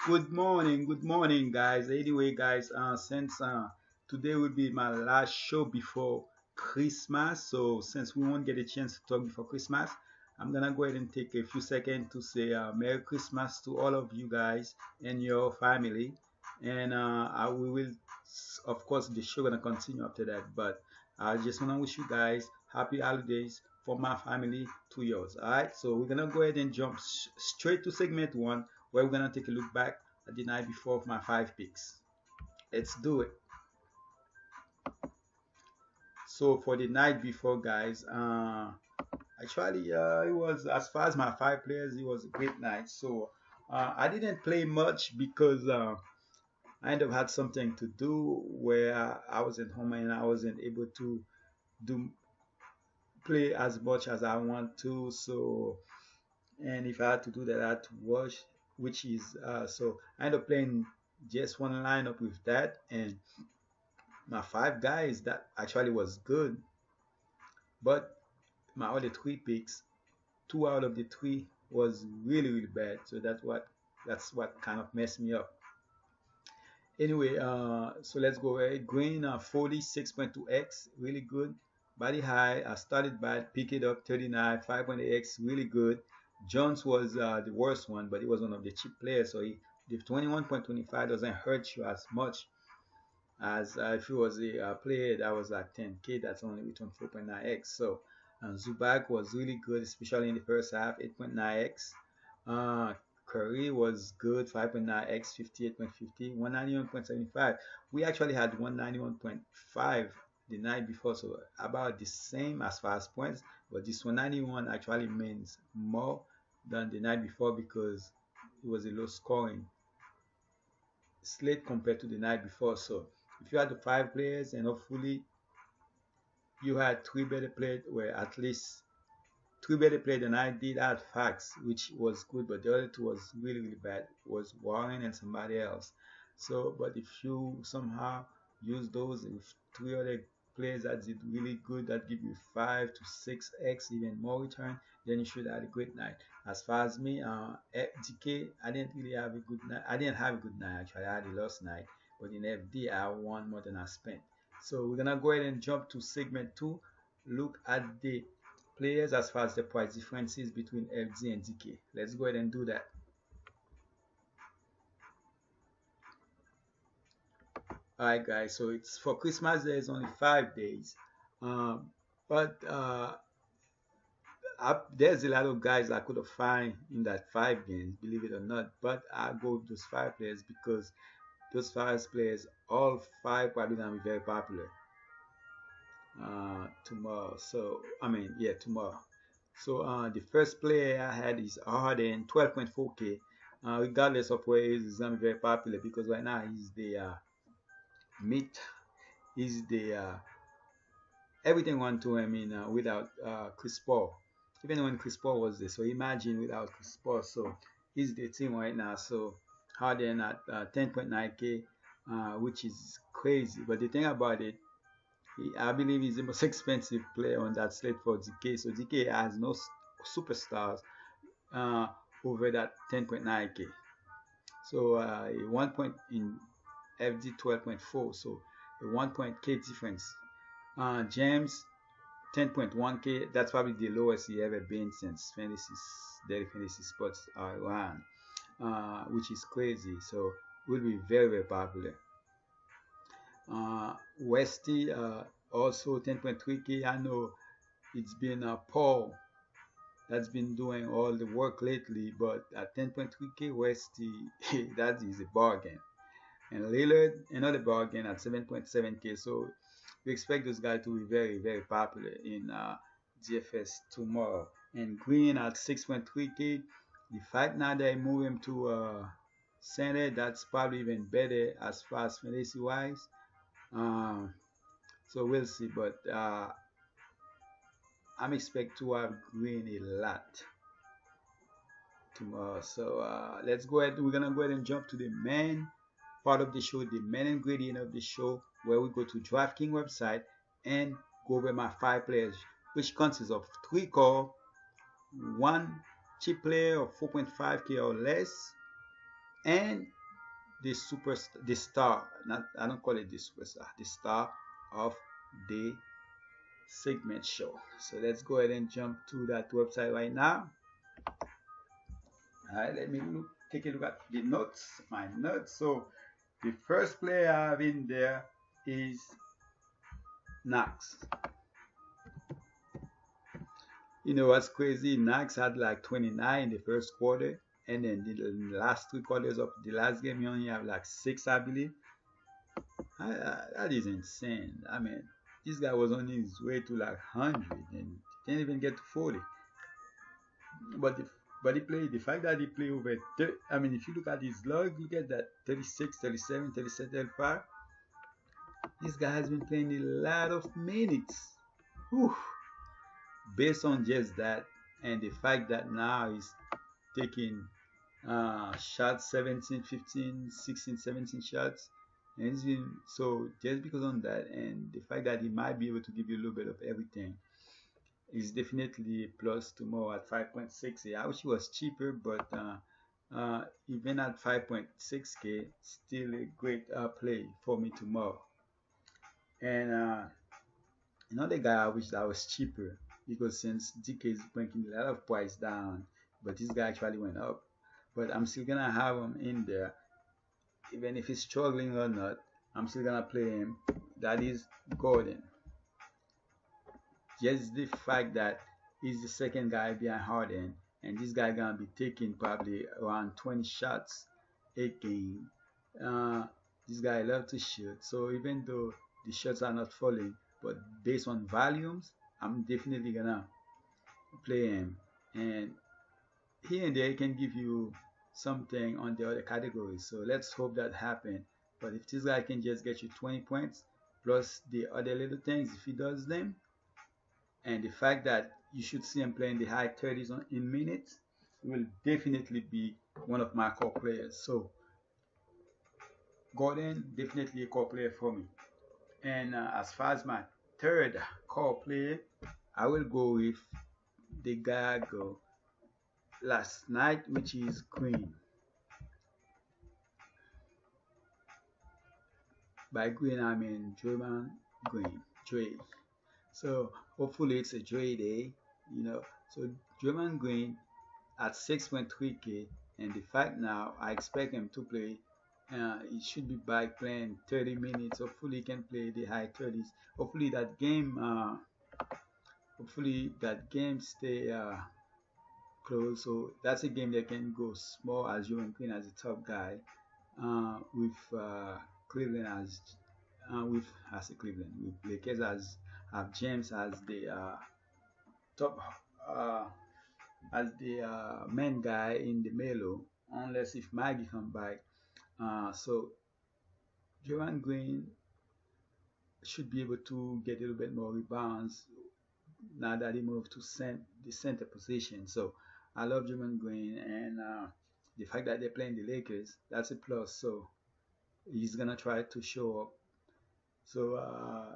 Good morning, guys. Anyway, guys, since today will be my last show before Christmas, so since we won't get a chance to talk before Christmas, I'm gonna go ahead and take a few seconds to say Merry Christmas to all of you guys and your family, and we will, of course, the show gonna continue after that. But I just wanna wish you guys happy holidays from my family to yours. All right, so we're gonna go ahead and jump straight to segment one where we're gonna take a look back at the night before of my five picks. Let's do it. So for the night before, guys, actually, it was as far as my five players, it was a great night. So I didn't play much because I ended up had something to do where I was at home and I wasn't able to do play as much as I want to. So and if I had to do that, I had to wash, which is so I ended up playing just one lineup with that, and my five guys that actually was good, but my other three picks, two out of the three was really bad. So that's what kind of messed me up. Anyway, so let's go ahead. Green 46.2x, really good. Body high, I started bad, pick it up 39, 5.8x, really good. Jones was the worst one, but he was one of the cheap players, so the 21.25 doesn't hurt you as much as if it was a player that was like 10K, that's only between 4.9x. So Zubac was really good, especially in the first half, 8.9x. Curry was good, 5.9x, 58.50, 191.75. We actually had 191.5 the night before, so about the same as far as points, but this 191 actually means more than the night before because it was a low scoring slate compared to the night before. So if you had the five players and hopefully you had three better players, where at least three better players than I did, I had facts, which was good, but the other two was really bad. It was Warren and somebody else. So, but if you somehow use those with three other players that did really good, that give you 5 to 6x, even more return, then you should have a great night. As far as me, DK, I didn't really have a good night. I didn't have a good night actually. I had a lost night, but in FD, I won more than I spent. So we're gonna go ahead and jump to segment two. Look at the players as far as the price differences between FD and DK. Let's go ahead and do that. Alright guys, so it's for Christmas, there's only 5 days. But there's a lot of guys I could have find in that 5 games, believe it or not. But I go with those five players because those five players, all five probably gonna be very popular tomorrow. So I mean, yeah, tomorrow. So the first player I had is Harden, 12.4K. Regardless of where he is, he's gonna be very popular because right now he's the meat. He's the everything went to him in without Chris Paul. Even when Chris Paul was there, so imagine without Chris Paul. So he's the team right now. So Harden at 10.9K, which is crazy. But the thing about it, I believe he's the most expensive player on that slate for DK. So DK has no superstars uh, over that 10.9K. So 1 point in FD 12.4. So a 1 point K difference. James 10.1K. That's probably the lowest he ever been since daily fantasy sports are around, which is crazy. So will be very popular. Westy also 10.3K. I know it's been Paul that's been doing all the work lately, but at 10.3K Westy, that is a bargain. And Lillard, another bargain at 7.7K. So we expect those guys to be very popular in DFS tomorrow. And Green at 6.3K. The fact now they move him to center, that's probably even better as far as fantasy wise. So we'll see, but I'm expect to have Green a lot tomorrow. So let's go ahead. We're gonna go ahead and jump to the main part of the show, the main ingredient of the show, where we go to DraftKings website and go over my five players, which consists of 3 core, 1 cheap player of 4.5K or less, and the star. Not I don't call it the superstar. The star of the segment show. So let's go ahead and jump to that website right now. All right, let me take a look at the notes, my notes. So the first player I have in there is Knox. You know what's crazy? Knox had like 29 in the first quarter, and then the last 3 quarters of the last game, he only have like 6, I believe. That is insane. I mean, this guy was on his way to like 100 and didn't even get to 40. But he played, the fact that he played over 30, I mean, if you look at his log, look at that 36, 37, 37, 35. This guy has been playing a lot of minutes. Whew. Based on just that, and the fact that now he's taking shots 17, 15, 16, 17 shots, and it's been so just because on that, and the fact that he might be able to give you a little bit of everything is definitely a plus tomorrow at 5.6. I wish he was cheaper, but even at 5.6k, still a great play for me tomorrow. And another guy I wish that was cheaper, because since DK is bringing a lot of price down, but this guy actually went up. But I'm still gonna have him in there, even if he's struggling or not. I'm still gonna play him. That is Gordon. Just the fact that he's the second guy behind Harden, and this guy gonna be taking probably around 20 shots a game. This guy loves to shoot, so even though the shots are not falling, but based on volumes, I'm definitely gonna play him. And here and there, he can give you something on the other categories. So let's hope that happens. But if this guy can just get you 20 points plus the other little things, if he does them, and the fact that you should see him playing the high 30s in minutes, will definitely be one of my core players. So Gordon, definitely a core player for me. And as far as my third core player, I will go with the guy I go last night, which is Green. By Green, I mean Draymond Green, Dre. So hopefully it's a Dre day, you know. So Draymond Green at 6.3k, and the fact now I expect him to play. He should be back playing 30 minutes. Hopefully he can play the high 30s. Hopefully that game, stay close. So that's a game that can go small as Draymond Green as a top guy, with Cleveland with Lakers as have James as the top as the main guy in the Melo, unless if Maggie come back. So Draymond Green should be able to get a little bit more rebounds now that he moved to the center position. So I love Draymond Green, and the fact that they're playing the Lakers, that's a plus. So he's gonna try to show up. So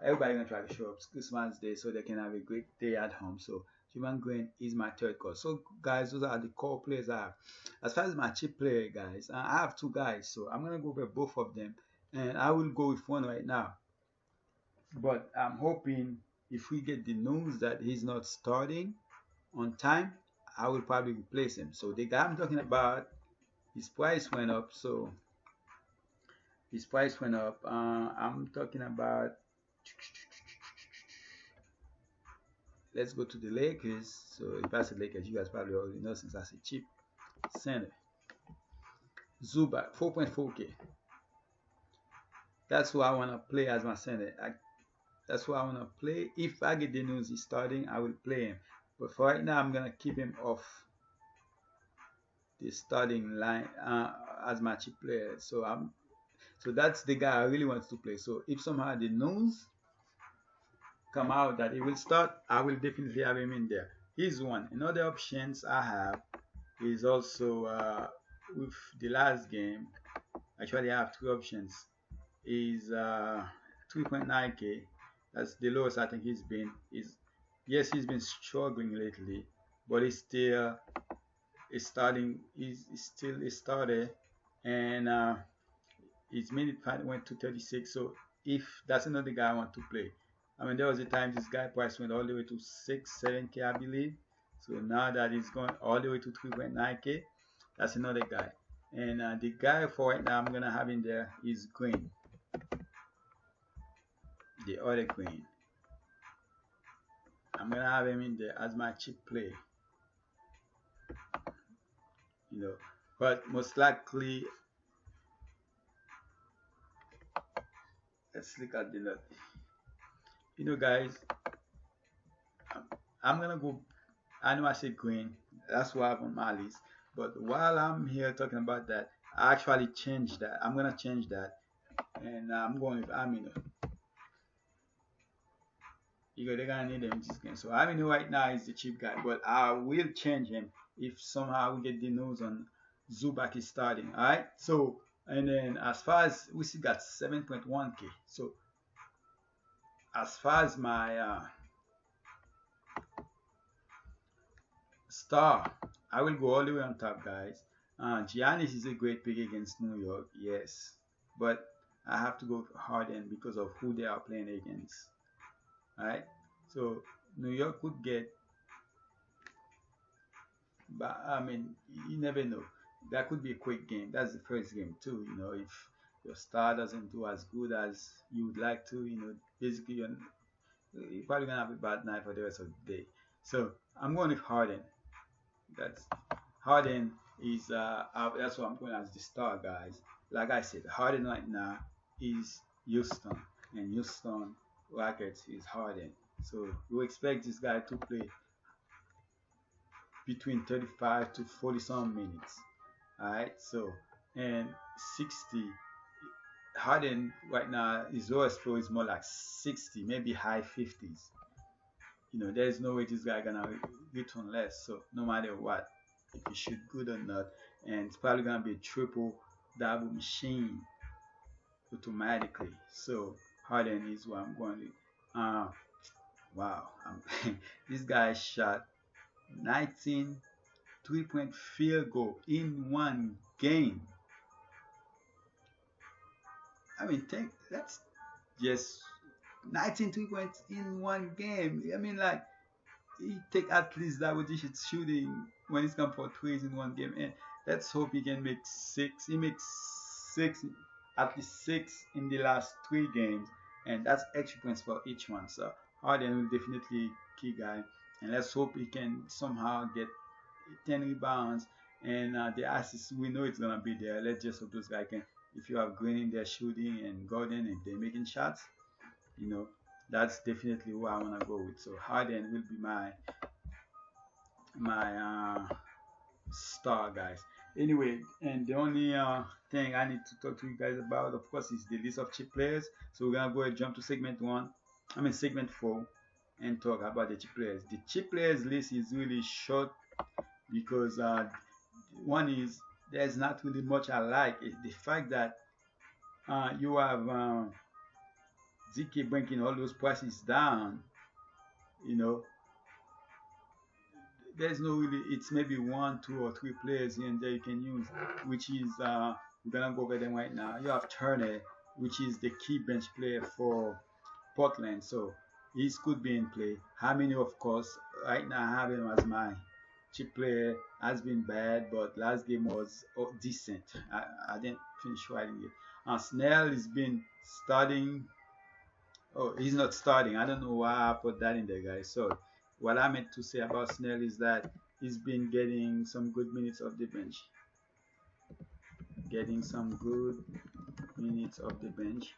everybody gonna try to show up Christmas Day so they can have a great day at home. So Draymond Green is my third call. So guys, those are the core players I have. As far as my cheap player, guys, I have 2 guys, so I'm gonna go for both of them, and I will go with one right now. But I'm hoping if we get the news that he's not starting on time, I will probably replace him. So the guy I'm talking about, his price went up. So his price went up. I'm talking about. Let's go to the Lakers. So if I said Lakers, you guys probably already know since I said cheap. Center. Zubac, 4.4k. That's who I want to play as my center. That's who I want to play. If I get the news he's starting, I will play him. But for right now, I'm gonna keep him off the starting line as my cheap player. So that's the guy I really want to play. So if somehow the news come out that he will start, I will definitely have him in there. He's one. Another options I have is also with the last game. Actually, I have 2 options. Is 3.9k. That's the lowest I think he's been. Yes, he's been struggling lately, but he's still starting. He's still a starter, and his minute went to 36. So if that's another guy I want to play, I mean, there was a time this guy price went all the way to 6, 7K, I believe. So now that it's going all the way to 3.9K, that's another guy. And the guy for right now I'm gonna have in there is Green, the other Green. I'm gonna have him in there as my cheap play, you know. But most likely, let's look at the lot. You know, guys, I'm gonna go. I know I said Green. That's what I have on my list. But while I'm here talking about that, I actually changed that. I'm gonna change that, and I'm going with Amino. They're gonna need him in this game. So Amino right now is the cheap guy, but I will change him if somehow we get the news on Zubac is starting. All right. So and then as far as we still got 7.1K. So as far as my star, I will go all the way on top, guys. Giannis is a great pick against New York, yes, but I have to go Harden because of who they are playing against. All right, so New York could get, but I mean, you never know. That could be a quick game. That's the first game too. If your star doesn't do as good as you would like to, basically you're probably gonna have a bad night for the rest of the day. So I'm going with Harden. That's Harden is that's what I'm going as the star, guys. Like I said, Harden right now is Houston, and Houston Rockets is Harden. So we expect this guy to play between 35 to 40 some minutes. Alright, so and 60. Harden right now his lowest floor is more like 60, maybe high 50s. There's no way this guy gonna return less. So no matter what, if he shoot good or not, and it's probably gonna be a triple double machine automatically. So Harden is what I'm going with. Wow, this guy shot 19 3-point field goal in one game. I mean, that's just 19 3 points in one game. I mean, like, he take at least double digit shooting when it's come for threes in one game, and let's hope he can make 6. He makes 6, at least 6 in the last 3 games, and that's extra points for each one. So Harden will definitely key guy, and let's hope he can somehow get 10 rebounds and the assists. We know it's gonna be there. Let's just hope those guys can. If you have Green in there shooting and Gordon if they're making shots, that's definitely who I wanna go with. So Harden will be my star, guys. Anyway, and the only thing I need to talk to you guys about, of course, is the list of cheap players. So we're gonna go and jump to segment 4, and talk about the cheap players. The cheap players list is really short because one is there's not really much I like. It's the fact that you have ZK bringing all those prices down. There's no really. It's maybe 1, 2, or 3 players here and there you can use, which is we're gonna go over them right now. You have Turner, which is the key bench player for Portland, so he could be in play. Hamini, of course, right now I have him as my cheap player. Has been bad, but last game was decent. I didn't finish writing it. Snell has been starting. Oh, he's not starting. I don't know why I put that in there, guys. So what I meant to say about Snell is that he's been getting some good minutes off the bench. Getting some good minutes off the bench.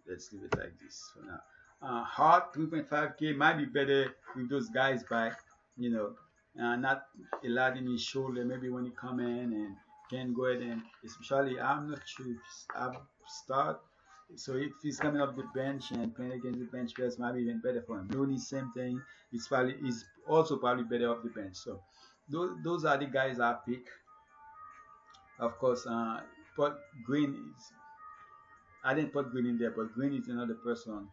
Let's leave it like this for now. Hart 3.5K might be better with those guys back, not a lot in his shoulder. Maybe when he come in and can go ahead and, especially, I'm not sure if I start. So if he's coming off the bench and playing against the bench players, might be even better for him. Looney, same thing. He's also probably better off the bench. So those are the guys I pick. Of course, but Green is. I didn't put Green in there, but Green is another person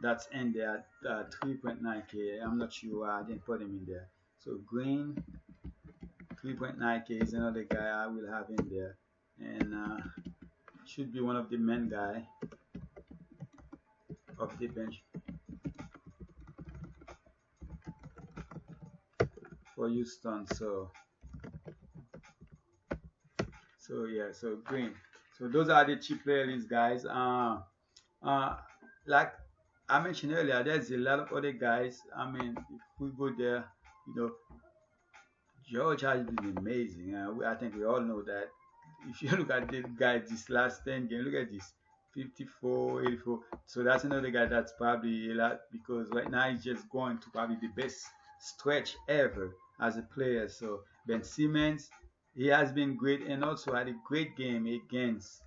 that's in there at 3.9K. I'm not sure why I didn't put him in there. So Green 3.9K is another guy I will have in there, and should be one of the main guy of the bench for Houston. So yeah, so green. So those are the cheap players, guys. Like I mentioned earlier, there's a lot of other guys. I mean, if we go there, you know, George has been amazing. I think we all know that. If you look at the guy this last 10 game, look at this 54, 84. So that's another guy that's probably a lot because right now he's just going to probably the best stretch ever as a player. So Ben Simmons, he has been great and also had a great game against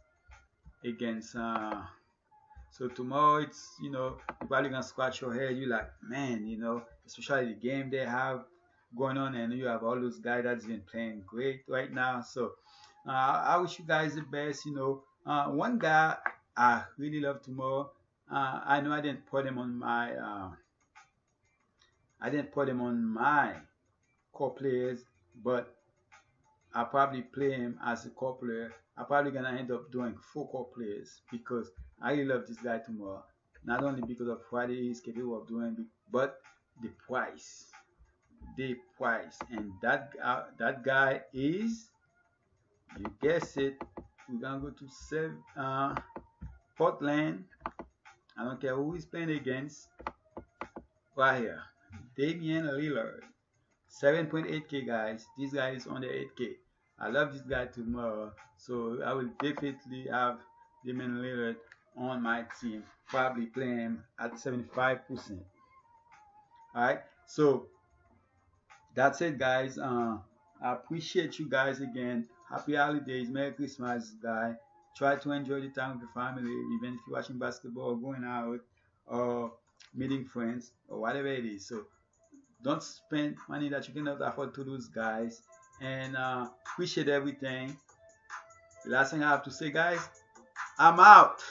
so tomorrow it's you're probably gonna scratch your head. You like, man, especially the game they have going on, and you have all those guys that's been playing great right now. So I wish you guys the best. One guy I really love tomorrow. I know I didn't put him on my core players, but I probably play him as a core player. I'm probably gonna end up doing 4 core players because I really love this guy tomorrow. Not only because of what he is capable of doing, but the price. The price. And that guy is, you guess it, we're gonna go to save Portland. I don't care who he's playing against. Right here. Damian Lillard. 7.8K, guys. This guy is under 8K. I love this guy tomorrow, so I will definitely have Damian Lillard on my team. Probably play him at 75%. Alright, so that's it, guys. I appreciate you guys again. Happy holidays, Merry Christmas, guys. Try to enjoy the time with your family, even if you're watching basketball or going out or meeting friends or whatever it is. So don't spend money that you cannot afford to lose, guys. And appreciate everything. The last thing I have to say, guys, I'm out.